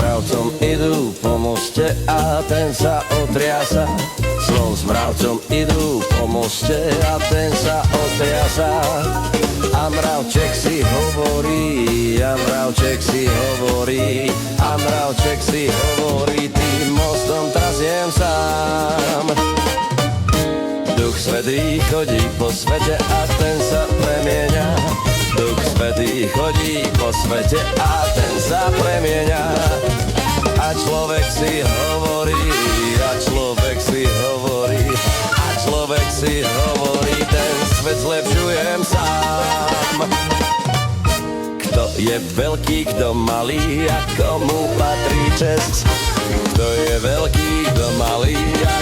mravcom idú po moste a ten sa otriasa. Slon s mravcom idú po moste a ten sa otriasa. A mravček si hovorí, a mravček si hovorí, a mravček si hovorí, tým mostom traziem sám. Duch svätý chodí po svete a ten sa premieňa. Duch svätý chodí po svete a ten sa premieňa. A človek si hovorí, a človek si hovorí, a človek si hovorí, ten svet zlepšujem sám. Kto je veľký, kto malý a komu patrí česť? Kto je veľký, kto malý a